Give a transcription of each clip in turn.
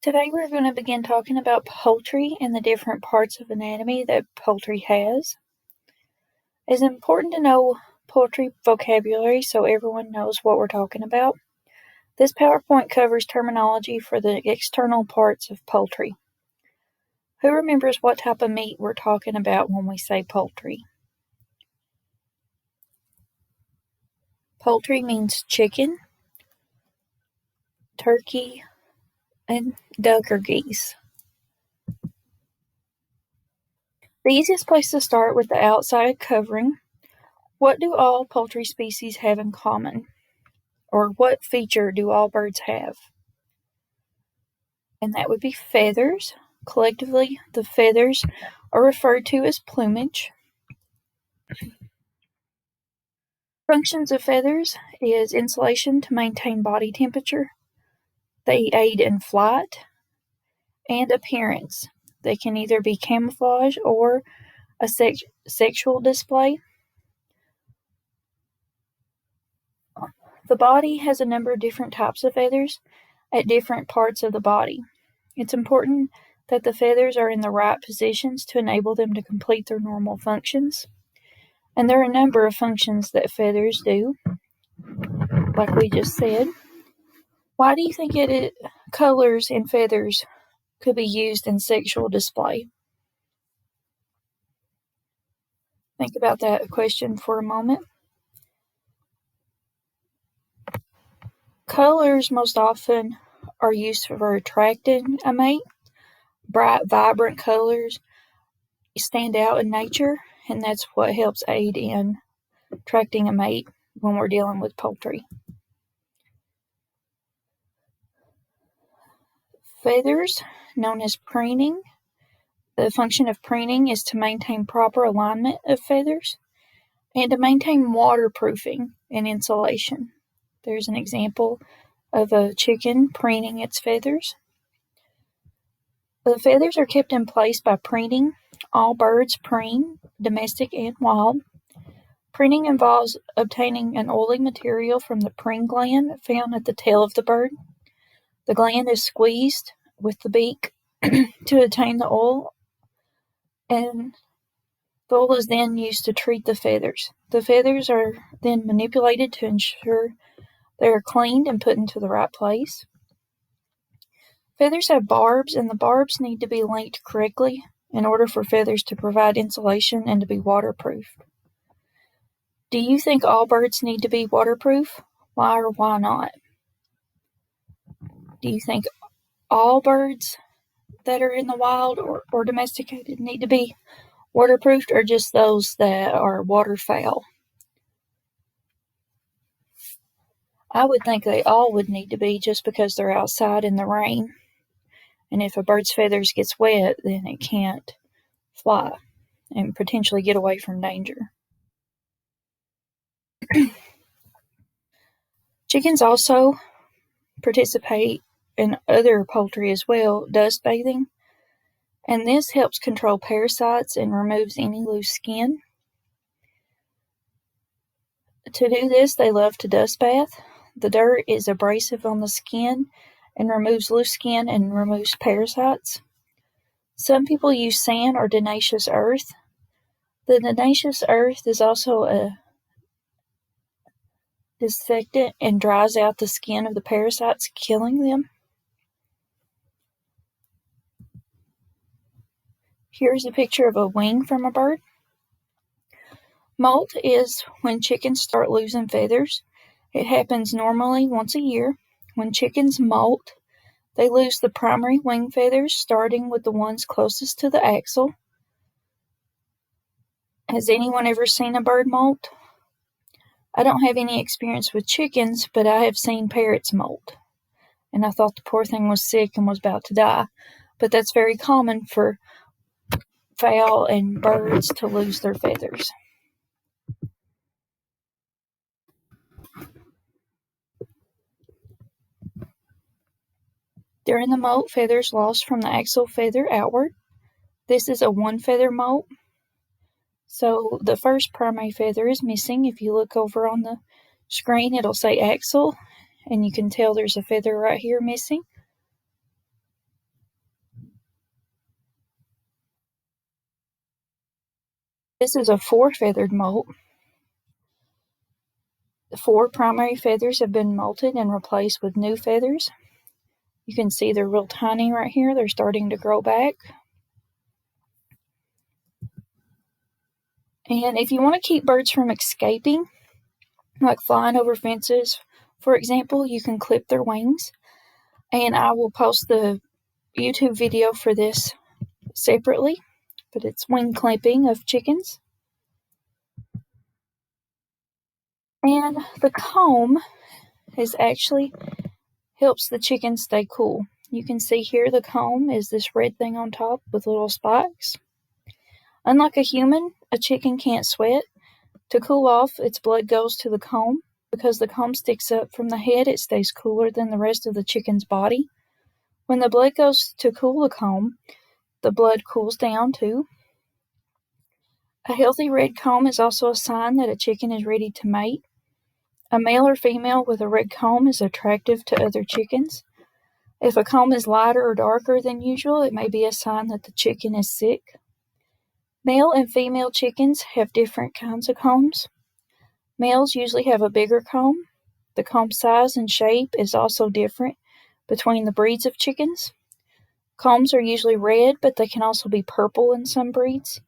Today we're going to begin talking about poultry and the different parts of anatomy that poultry has. It's important to know poultry vocabulary so everyone knows what we're talking about. This PowerPoint covers terminology for the external parts of poultry. Who remembers what type of meat we're talking about when we say poultry? Poultry means chicken, turkey, and duck or geese. The easiest place to start with the outside covering. What do all poultry species have in common? Or what feature do all birds have? And that would be feathers. Collectively, the feathers are referred to as plumage. Functions of feathers is insulation to maintain body temperature. They aid in flight and appearance. They can either be camouflage or a sexual display. The body has a number of different types of feathers at different parts of the body. It's important that the feathers are in the right positions to enable them to complete their normal functions. And there are a number of functions that feathers do, like we just said. Why do you think colors and feathers could be used in sexual display? Think about that question for a moment. Colors most often are used for attracting a mate. Bright, vibrant colors stand out in nature, and that's what helps aid in attracting a mate when we're dealing with poultry. Feathers, known as preening. The function of preening is to maintain proper alignment of feathers and to maintain waterproofing and insulation. There's an example of a chicken preening its feathers. The feathers are kept in place by preening. All birds preen, domestic and wild. Preening involves obtaining an oily material from the preen gland found at the tail of the bird. The gland is squeezed with the beak to attain the oil, and the oil is then used to treat the feathers. The feathers are then manipulated to ensure they are cleaned and put into the right place. Feathers have barbs, and the barbs need to be linked correctly in order for feathers to provide insulation and to be waterproof. Do you think all birds need to be waterproof? Why or why not? Do you think all birds that are in the wild or domesticated need to be waterproofed, or just those that are waterfowl? I would think they all would need to be, just because they're outside in the rain. And if a bird's feathers gets wet, then it can't fly and potentially get away from danger. Chickens also participate in other poultry as well, dust bathing, and this helps control parasites and removes any loose skin. To do this, they love to dust bath. The dirt is abrasive on the skin and removes loose skin and removes parasites. Some people use sand or diatomaceous earth. The diatomaceous earth is also a disinfectant and dries out the skin of the parasites, killing them. Here's a picture of a wing from a bird. Molt is when chickens start losing feathers. It happens normally once a year. When chickens molt, they lose the primary wing feathers, starting with the ones closest to the axle. Has anyone ever seen a bird molt? I don't have any experience with chickens, but I have seen parrots molt. And I thought the poor thing was sick and was about to die. But that's very common for fowl and birds to lose their feathers. During the molt, feathers lost from the axil feather outward. This is a one-feather molt. So the first primary feather is missing. If you look over on the screen, it'll say axil, and you can tell there's a feather right here missing. This is a four-feathered molt. The four primary feathers have been molted and replaced with new feathers. You can see they're real tiny right here. They're starting to grow back. And if you want to keep birds from escaping, like flying over fences, for example, you can clip their wings. And I will post the YouTube video for this separately, but it's wing clipping of chickens. And the comb actually helps the chicken stay cool. You can see here the comb is this red thing on top with little spikes. Unlike a human, a chicken can't sweat. To cool off, its blood goes to the comb. Because the comb sticks up from the head, it stays cooler than the rest of the chicken's body. When the blood goes to cool the comb, the blood cools down too. A healthy red comb is also a sign that a chicken is ready to mate. A male or female with a red comb is attractive to other chickens. If a comb is lighter or darker than usual, it may be a sign that the chicken is sick. Male and female chickens have different kinds of combs. Males usually have a bigger comb. The comb size and shape is also different between the breeds of chickens. Combs are usually red, but they can also be purple in some breeds.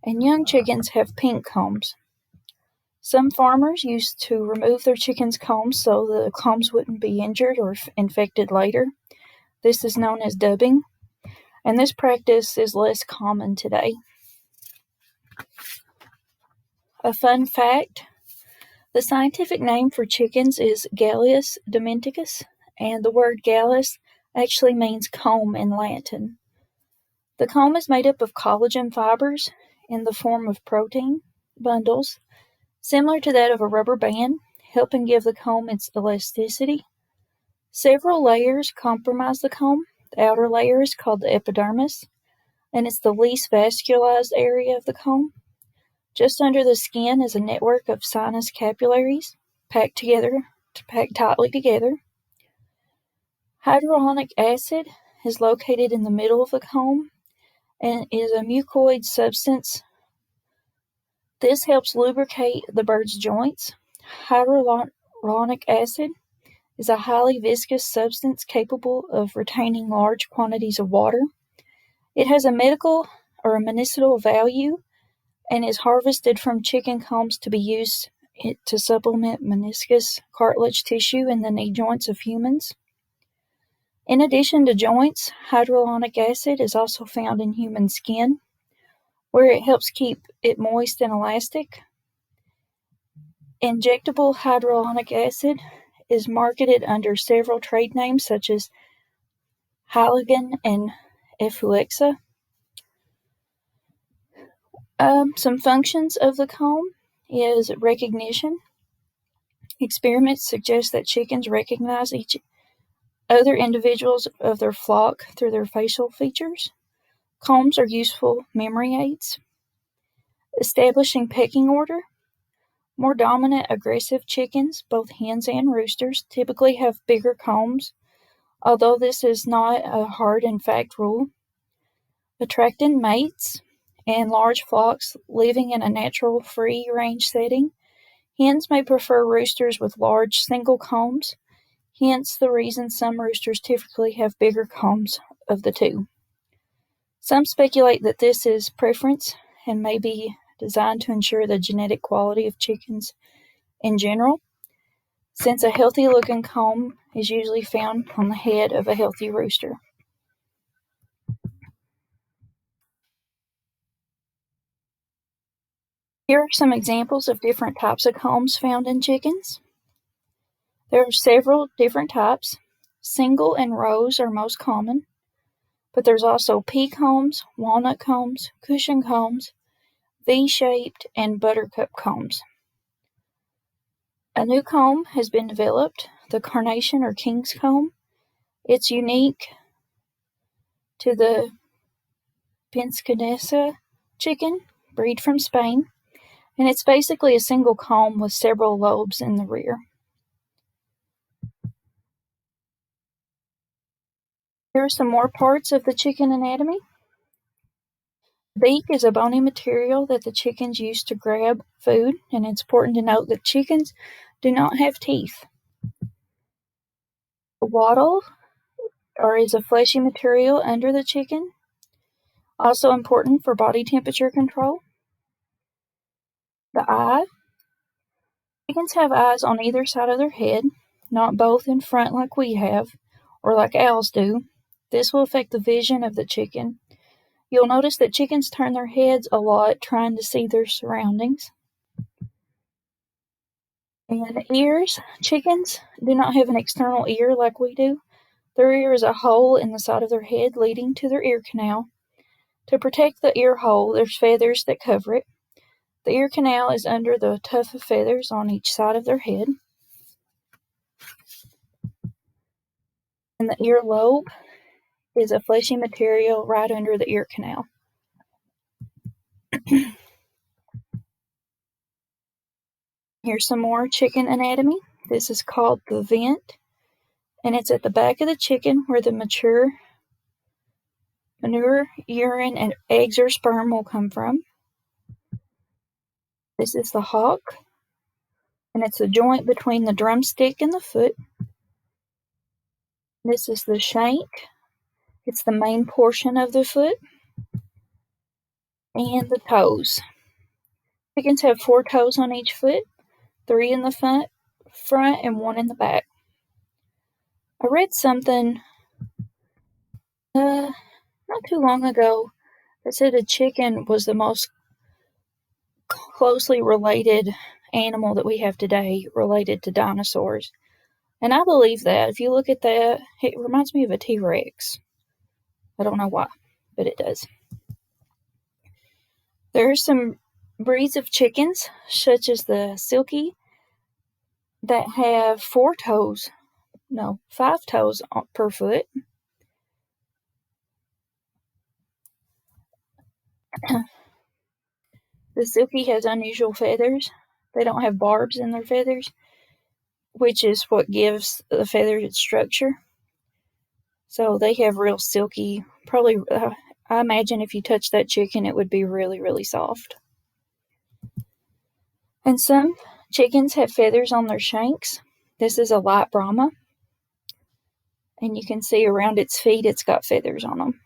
And young chickens have pink combs. Some farmers used to remove their chickens' combs so the combs wouldn't be injured or infected later. This is known as dubbing, and this practice is less common today. A fun fact: the scientific name for chickens is Gallus domesticus, and the word gallus actually means comb in Latin. The comb is made up of collagen fibers in the form of protein bundles, similar to that of a rubber band, helping give the comb its elasticity. Several layers comprise the comb. The outer layer is called the epidermis, and it's the least vascularized area of the comb. Just under the skin is a network of sinus capillaries packed tightly together. Hyaluronic acid is located in the middle of the comb and is a mucoid substance. This helps lubricate the bird's joints. Hyaluronic acid is a highly viscous substance capable of retaining large quantities of water. It has a medicinal value and is harvested from chicken combs to be used to supplement meniscus cartilage tissue in the knee joints of humans. In addition to joints, hyaluronic acid is also found in human skin, where it helps keep it moist and elastic. Injectable hyaluronic acid is marketed under several trade names such as Hyaluronic and Effluxa. Some functions of the comb is recognition. Experiments suggest that chickens recognize each other individuals of their flock through their facial features. Combs are useful memory aids. Establishing pecking order. More dominant, aggressive chickens, both hens and roosters, typically have bigger combs, although this is not a hard and fact rule. Attracting mates and large flocks living in a natural free-range setting. Hens may prefer roosters with large single combs, hence the reason some roosters typically have bigger combs of the two. Some speculate that this is preference and may be designed to ensure the genetic quality of chickens in general, since a healthy-looking comb is usually found on the head of a healthy rooster. Here are some examples of different types of combs found in chickens. There are several different types. Single and rows are most common, but there's also pea combs, walnut combs, cushion combs, V-shaped, and buttercup combs. A new comb has been developed, the carnation or king's comb. It's unique to the Penskadesa chicken, breed from Spain, and it's basically a single comb with several lobes in the rear. Here are some more parts of the chicken anatomy. Beak is a bony material that the chickens use to grab food, and it's important to note that chickens do not have teeth. The wattle is a fleshy material under the chicken, also important for body temperature control. The eye. Chickens have eyes on either side of their head, not both in front like we have, or like owls do. This will affect the vision of the chicken. You'll notice that chickens turn their heads a lot trying to see their surroundings. And ears. Chickens do not have an external ear like we do. Their ear is a hole in the side of their head leading to their ear canal. To protect the ear hole, there's feathers that cover it. The ear canal is under the tuft of feathers on each side of their head. And the earlobe is a fleshy material right under the ear canal. Here's some more chicken anatomy. This is called the vent, and it's at the back of the chicken where the mature manure, urine, and eggs or sperm will come from. This is the hock, and it's the joint between the drumstick and the foot. This is the shank. It's the main portion of the foot. And the toes. Chickens have 4 toes on each foot, 3 in the front and 1 in the back. I read something not too long ago that said a chicken was the most closely related animal that we have today, related to dinosaurs. And I believe that. If you look at that, it reminds me of a T-Rex. I don't know why, but it does. There are some breeds of chickens, such as the silky, that have 5 toes per foot. The silky has unusual feathers. They don't have barbs in their feathers, which is what gives the feathers its structure. So they have real silky, probably, I imagine if you touch that chicken, it would be really, really soft. And some chickens have feathers on their shanks. This is a light Brahma. And you can see around its feet, it's got feathers on them.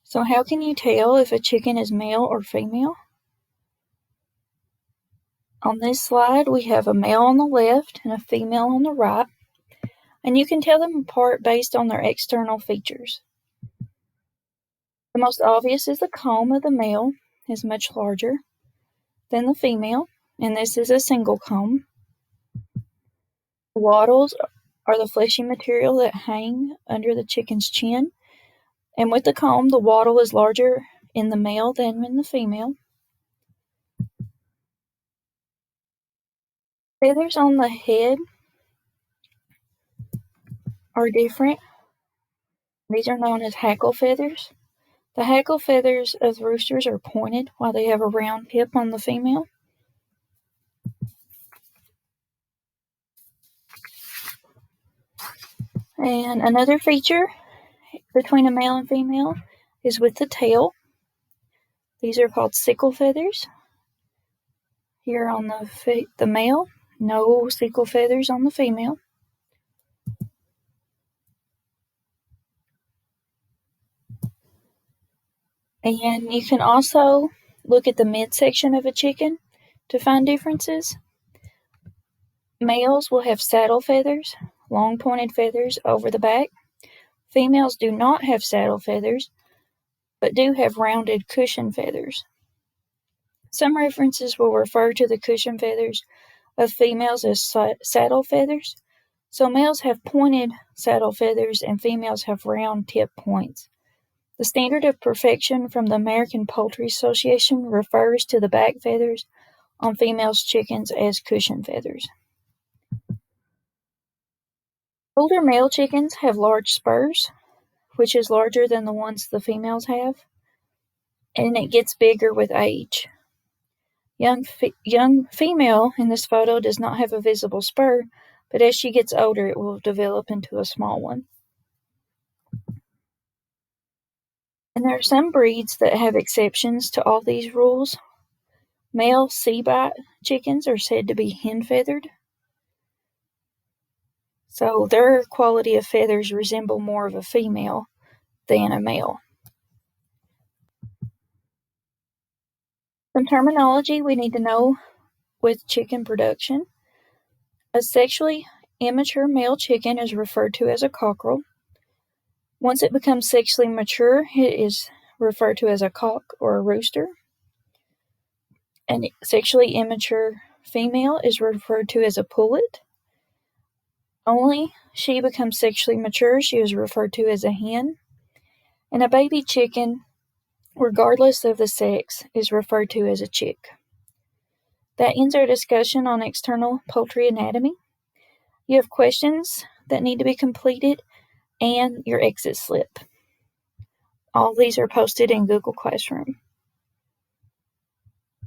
So how can you tell if a chicken is male or female? On this slide, we have a male on the left and a female on the right, and you can tell them apart based on their external features. The most obvious is the comb of the male is much larger than the female, and this is a single comb. The wattles are the fleshy material that hang under the chicken's chin, and with the comb, the wattle is larger in the male than in the female. Feathers on the head are different. These are known as hackle feathers. The hackle feathers of roosters are pointed while they have a round tip on the female. And another feature between a male and female is with the tail. These are called sickle feathers. Here on the male, no sickle feathers on the female. And you can also look at the midsection of a chicken to find differences. Males will have saddle feathers, long pointed feathers over the back. Females do not have saddle feathers, but do have rounded cushion feathers. Some references will refer to the cushion feathers of females as saddle feathers. So males have pointed saddle feathers and females have round tip points. The standard of perfection from the American Poultry Association refers to the back feathers on females' chickens as cushion feathers. Older male chickens have large spurs, which is larger than the ones the females have, and it gets bigger with age. Young female in this photo does not have a visible spur, but as she gets older, it will develop into a small one. And there are some breeds that have exceptions to all these rules. Male sea-bite chickens are said to be hen-feathered, so their quality of feathers resemble more of a female than a male. Some terminology we need to know with chicken production. A sexually immature male chicken is referred to as a cockerel. Once it becomes sexually mature, it is referred to as a cock or a rooster. A sexually immature female is referred to as a pullet. Only she becomes sexually mature, she is referred to as a hen. And a baby chicken, regardless of the sex, is referred to as a chick. That ends our discussion on external poultry anatomy. You have questions that need to be completed and your exit slip. All these are posted in Google Classroom.